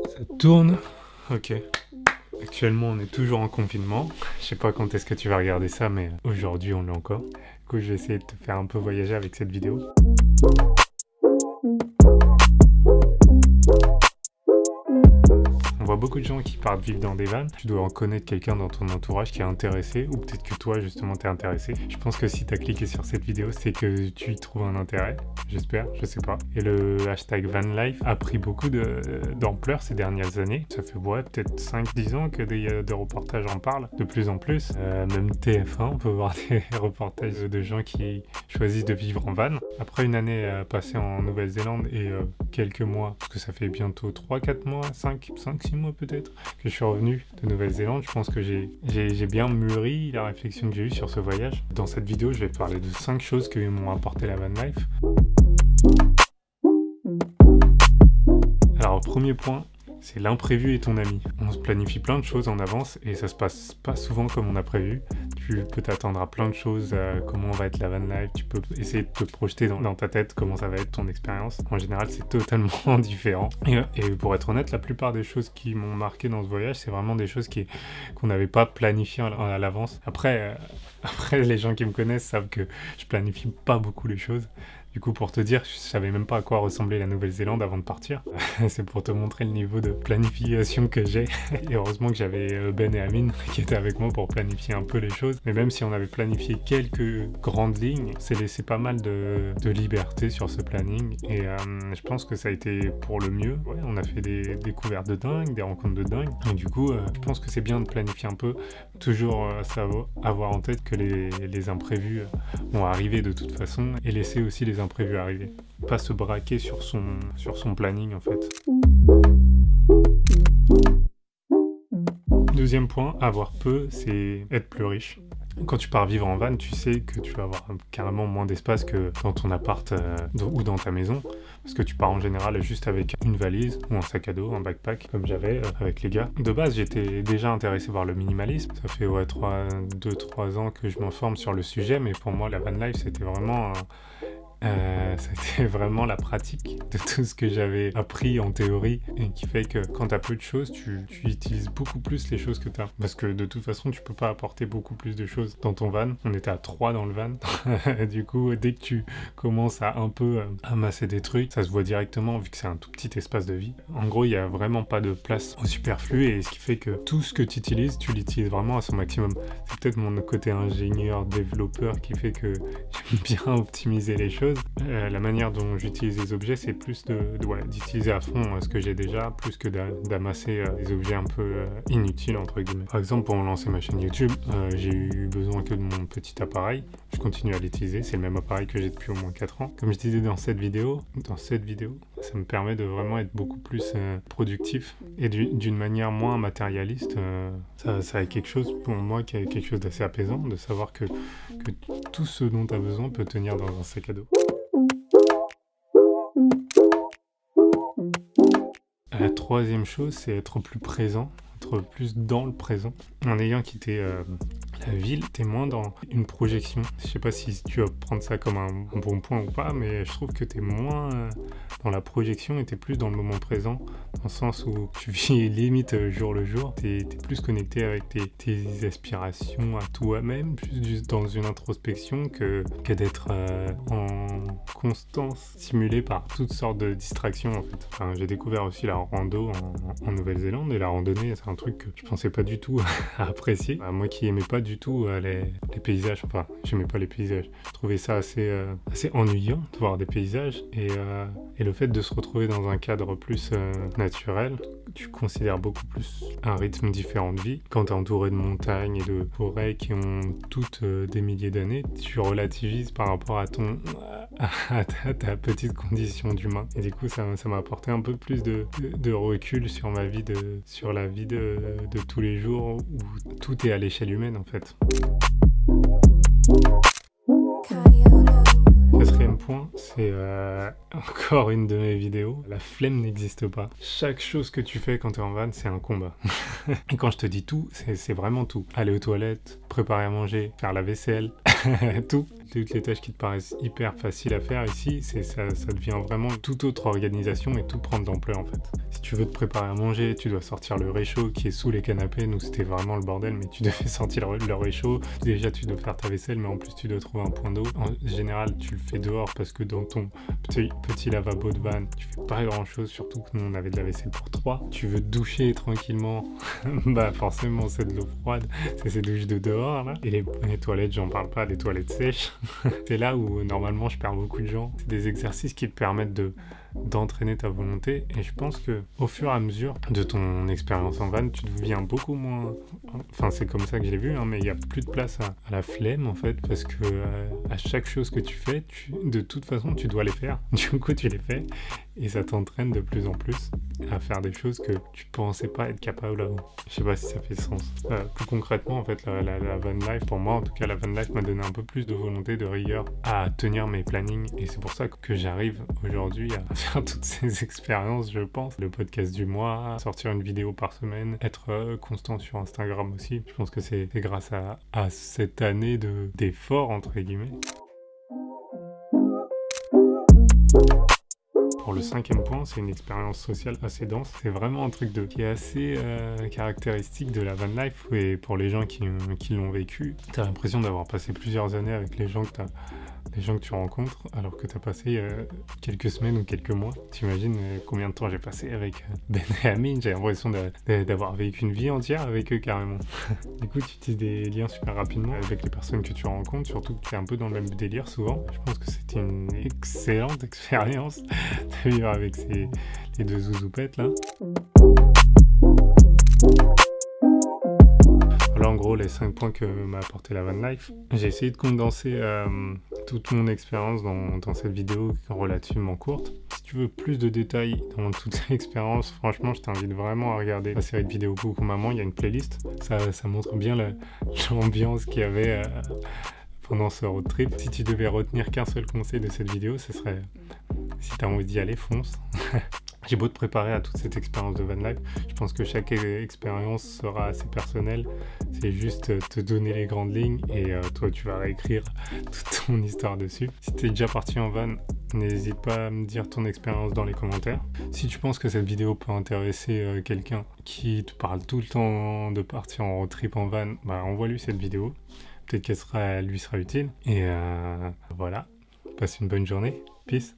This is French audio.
Ça tourne. Ok. Actuellement, on est toujours en confinement. Je sais pas quand est-ce que tu vas regarder ça, mais aujourd'hui, on l'est encore. Du coup, je vais essayer de te faire un peu voyager avec cette vidéo. On voit beaucoup de gens qui partent vivre dans des vannes. Tu dois en connaître quelqu'un dans ton entourage qui est intéressé, ou peut-être que toi justement t'es intéressé. Je pense que si t'as cliqué sur cette vidéo, c'est que tu y trouves un intérêt. J'espère, je sais pas. Et le hashtag vanlife a pris beaucoup d'ampleur ces dernières années. Ça fait peut-être 5-10 ans que des reportages en parlent, de plus en plus. Même TF1, on peut voir des reportages de gens qui choisissent de vivre en van. Après une année passée en Nouvelle-Zélande et quelques mois, parce que ça fait bientôt 3-4 mois, 5-6 mois peut-être, que je suis revenu de Nouvelle-Zélande, je pense que j'ai bien mûri la réflexion que j'ai eue sur ce voyage. Dans cette vidéo, je vais parler de 5 choses qui m'ont apporté la van life. Alors, premier point, c'est l'imprévu est ton ami. On se planifie plein de choses en avance et ça se passe pas souvent comme on a prévu. Tu peux t'attendre à plein de choses, comment va être la van life, tu peux essayer de te projeter dans ta tête comment ça va être ton expérience. En général, c'est totalement différent. Et pour être honnête, la plupart des choses qui m'ont marqué dans ce voyage, c'est vraiment des choses qu'on n'avait pas planifiées à l'avance. Après, les gens qui me connaissent savent que je planifie pas beaucoup les choses. Du coup, pour te dire, je savais même pas à quoi ressemblait la Nouvelle-Zélande avant de partir. C'est pour te montrer le niveau de planification que j'ai. Et heureusement que j'avais Ben et Amine qui étaient avec moi pour planifier un peu les choses. Mais même si on avait planifié quelques grandes lignes, c'est laissé pas mal de liberté sur ce planning. Et je pense que ça a été pour le mieux. Ouais, on a fait des découvertes de dingue, des rencontres de dingue. Et du coup, je pense que c'est bien de planifier un peu. Toujours avoir en tête que les imprévus vont arriver de toute façon. Et laisser aussi les imprévus arriver. Pas se braquer sur son planning en fait. Deuxième point, avoir peu, c'est être plus riche. Quand tu pars vivre en van, tu sais que tu vas avoir carrément moins d'espace que dans ton appart ou dans ta maison. Parce que tu pars en général juste avec une valise ou un sac à dos, un backpack, comme j'avais avec les gars. De base, j'étais déjà intéressé par le minimalisme. Ça fait 2-3 ans que je m'informe sur le sujet, mais pour moi, la van life, c'était vraiment la pratique de tout ce que j'avais appris en théorie et qui fait que quand tu as peu de choses, tu utilises beaucoup plus les choses que tu as. Parce que de toute façon, tu peux pas apporter beaucoup plus de choses dans ton van. On était à 3 dans le van. Du coup, dès que tu commences à un peu amasser des trucs, ça se voit directement vu que c'est un tout petit espace de vie. En gros, il y a vraiment pas de place au superflu et ce qui fait que tout ce que tu utilises vraiment à son maximum. C'est peut-être mon côté ingénieur, développeur qui fait que j'aime bien optimiser les choses. La manière dont j'utilise les objets, c'est plus d'utiliser à fond ce que j'ai déjà, plus que d'amasser des objets un peu inutiles, entre guillemets. Par exemple, pour lancer ma chaîne YouTube, j'ai eu besoin que de mon petit appareil. Je continue à l'utiliser, c'est le même appareil que j'ai depuis au moins 4 ans. Comme je disais dans cette vidéo, ça me permet de vraiment être beaucoup plus productif et d'une manière moins matérialiste. Ça a quelque chose, pour moi, qui est quelque chose d'assez apaisant, de savoir que tout ce dont tu as besoin peut tenir dans un sac à dos. La troisième chose, c'est être plus présent, être plus dans le présent. En ayant quitté la ville, t'es moins dans une projection. Je sais pas si tu vas prendre ça comme un bon point ou pas, mais je trouve que t'es moins dans la projection et t'es plus dans le moment présent, dans le sens où tu vis limite jour le jour. T'es plus connecté avec tes aspirations à toi-même, plus juste dans une introspection que d'être en constance stimulé par toutes sortes de distractions en fait. Enfin, j'ai découvert aussi la rando en Nouvelle-Zélande et la randonnée, c'est un truc que je pensais pas du tout à apprécier. Moi qui aimais pas du tout les paysages, enfin j'aimais pas les paysages, je trouvais ça assez ennuyant de voir des paysages et le fait de se retrouver dans un cadre plus naturel, tu considères beaucoup plus un rythme différent de vie. Quand tu es entouré de montagnes et de forêts qui ont toutes des milliers d'années, tu relativises par rapport à ta petite condition d'humain. Et du coup, ça m'a apporté un peu plus de recul sur la vie de tous les jours où tout est à l'échelle humaine en fait. Quatrième point, point, c'est encore une de mes vidéos. La flemme n'existe pas. Chaque chose que tu fais quand tu es en van, c'est un combat. Et quand je te dis tout, c'est vraiment tout. Aller aux toilettes, préparer à manger, faire la vaisselle, tout. Toutes les tâches qui te paraissent hyper faciles à faire ici, ça devient vraiment une toute autre organisation et tout prendre d'ampleur en fait. Si tu veux te préparer à manger, tu dois sortir le réchaud qui est sous les canapés. Nous c'était vraiment le bordel, mais tu devais sortir le réchaud. Déjà tu dois faire ta vaisselle, mais en plus tu dois trouver un point d'eau. En général tu le fais dehors parce que dans ton petit lavabo de van, tu fais pas grand chose, surtout que nous on avait de la vaisselle pour 3. Tu veux te doucher tranquillement, bah forcément c'est de l'eau froide, c'est ces douches de dehors là. Et les toilettes, j'en parle pas, les toilettes sèches. C'est là où normalement je perds beaucoup de gens. C'est des exercices qui te permettent d'entraîner ta volonté, et je pense que au fur et à mesure de ton expérience en van, tu deviens beaucoup moins, enfin c'est comme ça que je l'ai vu, hein, mais il n'y a plus de place à la flemme en fait, parce que à chaque chose que tu fais, de toute façon tu dois les faire, du coup tu les fais, et ça t'entraîne de plus en plus à faire des choses que tu pensais pas être capable avant. Je sais pas si ça fait sens. Plus concrètement en fait, la van life, pour moi en tout cas, la van life m'a donné un peu plus de volonté, de rigueur à tenir mes plannings, et c'est pour ça que j'arrive aujourd'hui à faire toutes ces expériences, je pense. Le podcast du mois, sortir une vidéo par semaine, être constant sur Instagram aussi. Je pense que c'est grâce à cette année d'effort entre guillemets. Pour le 5e point, c'est une expérience sociale assez dense. C'est vraiment un truc qui est assez caractéristique de la van life, et pour les gens qui l'ont vécu, t'as l'impression d'avoir passé plusieurs années avec les gens que tu rencontres, alors que tu as passé quelques semaines ou quelques mois. T'imagines combien de temps j'ai passé avec Ben et Amine? J'ai l'impression d'avoir vécu une vie entière avec eux carrément. Du coup, tu tisses des liens super rapidement avec les personnes que tu rencontres, surtout que tu es un peu dans le même délire souvent. Je pense que c'était une excellente expérience de vivre avec les deux zouzoupettes là. Voilà en gros les 5 points que m'a apporté la van life. J'ai essayé de condenser toute mon expérience dans cette vidéo relativement courte. Si tu veux plus de détails dans toute l'expérience, franchement je t'invite vraiment à regarder la série de vidéos Coucou Maman, il y a une playlist. Ça montre bien l'ambiance qu'il y avait pendant ce road trip. Si tu devais retenir qu'un seul conseil de cette vidéo, ce serait, si tu as envie d'y aller, fonce. J'ai beau te préparer à toute cette expérience de van life, je pense que chaque expérience sera assez personnelle. C'est juste te donner les grandes lignes, et toi tu vas réécrire toute ton histoire dessus. Si tu es déjà parti en van, n'hésite pas à me dire ton expérience dans les commentaires. Si tu penses que cette vidéo peut intéresser quelqu'un qui te parle tout le temps de partir en road trip en van, bah envoie-lui cette vidéo. Peut-être qu'elle lui sera utile. Et voilà, passe une bonne journée. Peace.